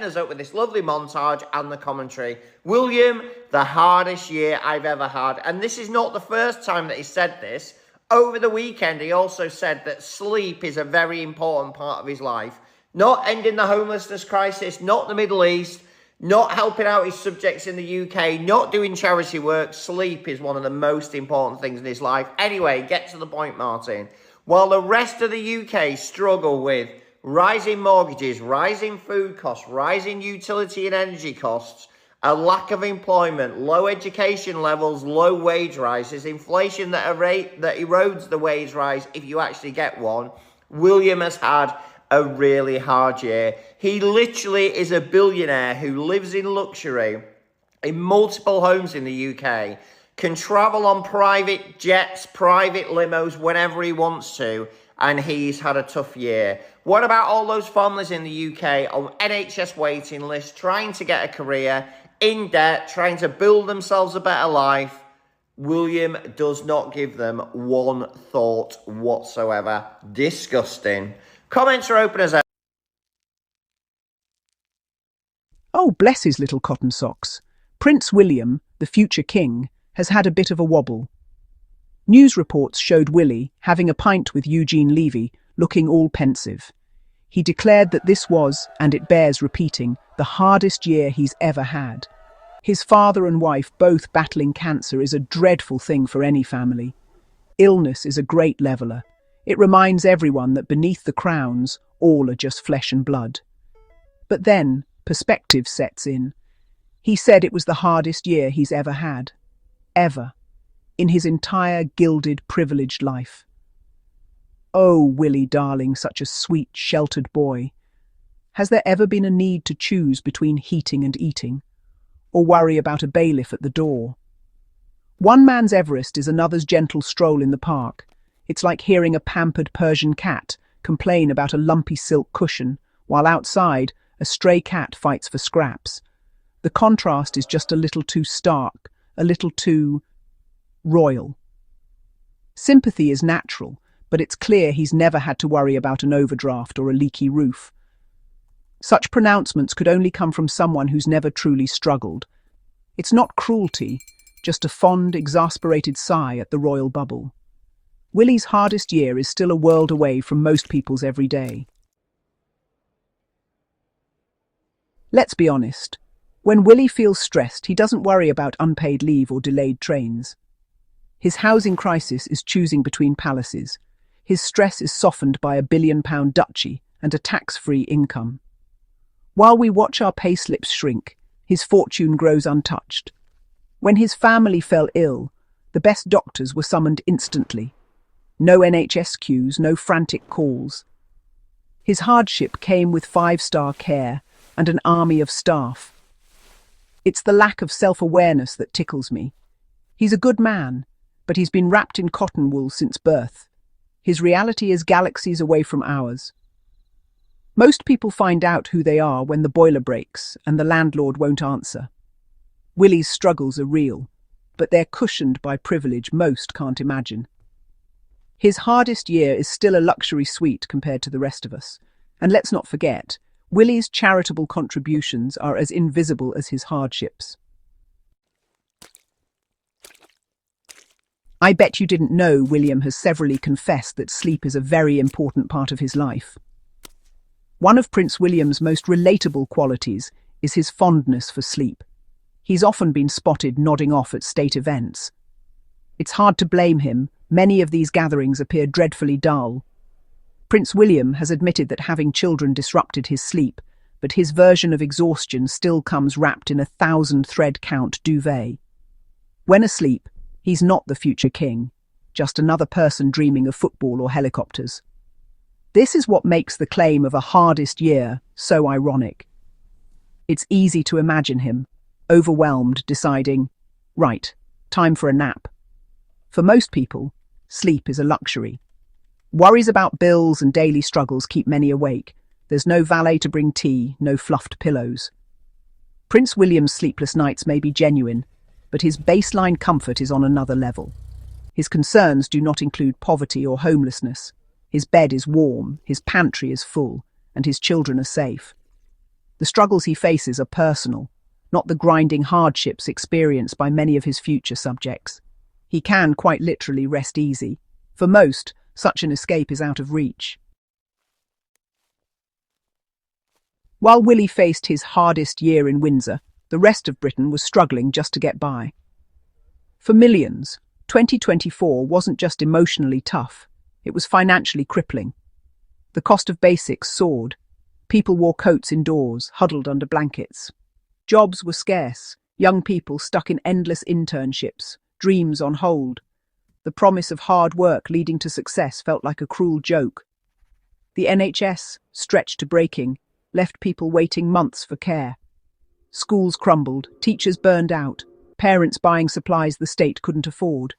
setting us up with this lovely montage and the commentary. William, the hardest year I've ever had. And this is not the first time that he said this. Over the weekend, he also said that sleep is a very important part of his life. Not ending the homelessness crisis, not the Middle East, not helping out his subjects in the UK, not doing charity work. Sleep is one of the most important things in his life. Anyway, get to the point, Martin. While the rest of the UK struggle with rising mortgages, rising food costs, rising utility and energy costs, a lack of employment, low education levels, low wage rises, inflation that erodes the wage rise if you actually get one, William has had a really hard year. He literally is a billionaire who lives in luxury in multiple homes in the UK, can travel on private jets, private limos whenever he wants to, and he's had a tough year. What about all those families in the UK on NHS waiting lists, trying to get a career, in debt, trying to build themselves a better life? William does not give them one thought whatsoever. Disgusting. Comments are open as ever. Oh, bless his little cotton socks. Prince William, the future king, has had a bit of a wobble. News reports showed Willy having a pint with Eugene Levy, looking all pensive. He declared that this was, and it bears repeating, the hardest year he's ever had. His father and wife both battling cancer is a dreadful thing for any family. Illness is a great leveller. It reminds everyone that beneath the crowns, all are just flesh and blood. But then, perspective sets in. He said it was the hardest year he's ever had. Ever. In his entire gilded, privileged life. Oh, Willy, darling, such a sweet, sheltered boy. Has there ever been a need to choose between heating and eating? Or worry about a bailiff at the door? One man's Everest is another's gentle stroll in the park. It's like hearing a pampered Persian cat complain about a lumpy silk cushion, while outside, a stray cat fights for scraps. The contrast is just a little too stark, a little too royal. Sympathy is natural, but it's clear he's never had to worry about an overdraft or a leaky roof. Such pronouncements could only come from someone who's never truly struggled. It's not cruelty, just a fond, exasperated sigh at the royal bubble. Willy's hardest year is still a world away from most people's every day. Let's be honest. When Willy feels stressed, he doesn't worry about unpaid leave or delayed trains. His housing crisis is choosing between palaces. His stress is softened by a £1 billion duchy and a tax-free income. While we watch our payslips shrink, his fortune grows untouched. When his family fell ill, the best doctors were summoned instantly. No NHS queues, no frantic calls. His hardship came with 5-star care and an army of staff. It's the lack of self-awareness that tickles me. He's a good man, but he's been wrapped in cotton wool since birth. His reality is galaxies away from ours. Most people find out who they are when the boiler breaks and the landlord won't answer. Willy's struggles are real, but they're cushioned by privilege most can't imagine. His hardest year is still a luxury suite compared to the rest of us. And let's not forget, Willy's charitable contributions are as invisible as his hardships. I bet you didn't know William has severally confessed that sleep is a very important part of his life. One of Prince William's most relatable qualities is his fondness for sleep. He's often been spotted nodding off at state events. It's hard to blame him. Many of these gatherings appear dreadfully dull. Prince William has admitted that having children disrupted his sleep, but his version of exhaustion still comes wrapped in a 1,000-thread count duvet. When asleep, he's not the future king, just another person dreaming of football or helicopters. This is what makes the claim of a hardest year so ironic. It's easy to imagine him, overwhelmed, deciding, right, time for a nap. For most people, sleep is a luxury. Worries about bills and daily struggles keep many awake. There's no valet to bring tea, no fluffed pillows. Prince William's sleepless nights may be genuine, but his baseline comfort is on another level. His concerns do not include poverty or homelessness. His bed is warm, his pantry is full, and his children are safe. The The struggles he faces are personal, not the grinding hardships experienced by many of his future subjects. He can, quite literally, rest easy. For most, such an escape is out of reach. While Willy faced his hardest year in Windsor, the rest of Britain was struggling just to get by. For millions, 2024 wasn't just emotionally tough, it was financially crippling. The cost of basics soared. People wore coats indoors, huddled under blankets. Jobs were scarce, young people stuck in endless internships, dreams on hold. The promise of hard work leading to success felt like a cruel joke. The NHS, stretched to breaking, left people waiting months for care. Schools crumbled, teachers burned out, parents buying supplies the state couldn't afford.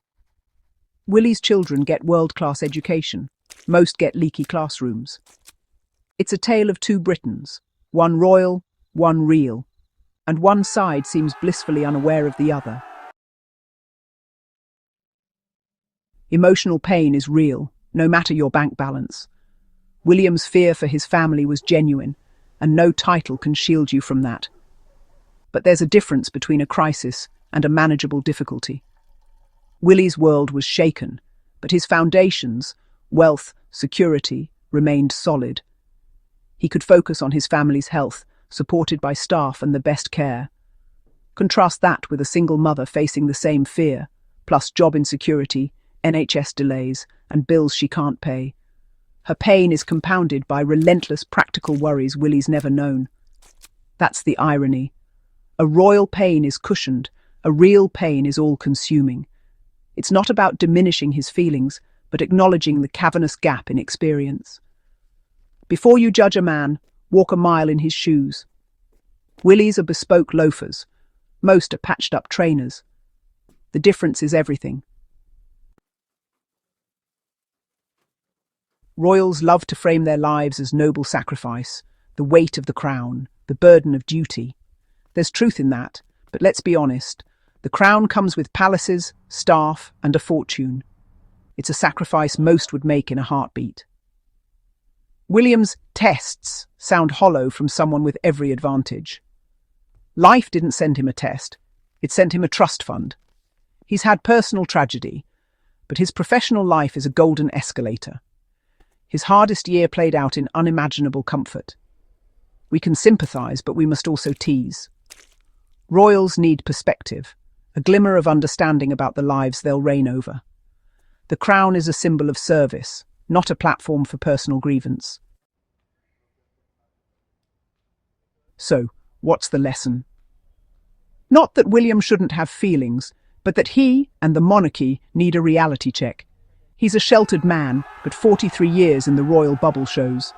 Willy's children get world-class education. Most get leaky classrooms. It's a tale of two Britons, one royal, one real, and one side seems blissfully unaware of the other. Emotional pain is real, no matter your bank balance. William's fear for his family was genuine, and no title can shield you from that. But there's a difference between a crisis and a manageable difficulty. Willy's world was shaken, but his foundations, wealth, security, remained solid. He could focus on his family's health, supported by staff and the best care. Contrast that with a single mother facing the same fear, plus job insecurity, NHS delays, and bills she can't pay. Her pain is compounded by relentless practical worries Willy's never known. That's the irony. A royal pain is cushioned, a real pain is all-consuming. It's not about diminishing his feelings, but acknowledging the cavernous gap in experience. Before you judge a man, walk a mile in his shoes. Willy's are bespoke loafers. Most are patched-up trainers. The difference is everything. Royals love to frame their lives as noble sacrifice, the weight of the crown, the burden of duty. There's truth in that, but let's be honest. The crown comes with palaces, staff, and a fortune. It's a sacrifice most would make in a heartbeat. William's tests sound hollow from someone with every advantage. Life didn't send him a test, it sent him a trust fund. He's had personal tragedy, but his professional life is a golden escalator. His hardest year played out in unimaginable comfort. We can sympathise, but we must also tease. Royals need perspective, a glimmer of understanding about the lives they'll reign over. The crown is a symbol of service, not a platform for personal grievance. So, what's the lesson? Not that William shouldn't have feelings, but that he and the monarchy need a reality check. He's a sheltered man, but 43 years in the royal bubble shows.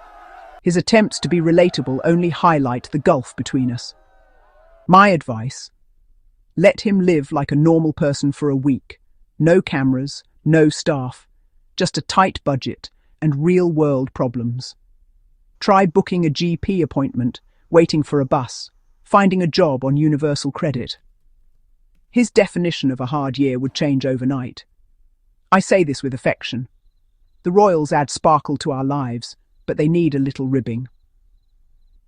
His attempts to be relatable only highlight the gulf between us. My advice: let him live like a normal person for a week. No cameras, no staff, just a tight budget and real-world problems. Try booking a GP appointment, waiting for a bus, finding a job on universal credit. His definition of a hard year would change overnight. I say this with affection. The royals add sparkle to our lives, but they need a little ribbing.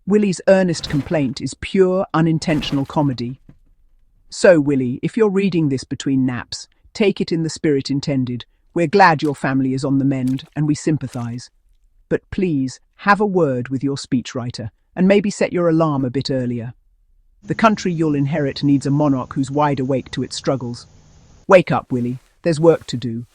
Willy's earnest complaint is pure, unintentional comedy. So, Willy, if you're reading this between naps, take it in the spirit intended. We're glad your family is on the mend, and we sympathise. But please, have a word with your speechwriter, and maybe set your alarm a bit earlier. The country you'll inherit needs a monarch who's wide awake to its struggles. Wake up, Willy. There's work to do.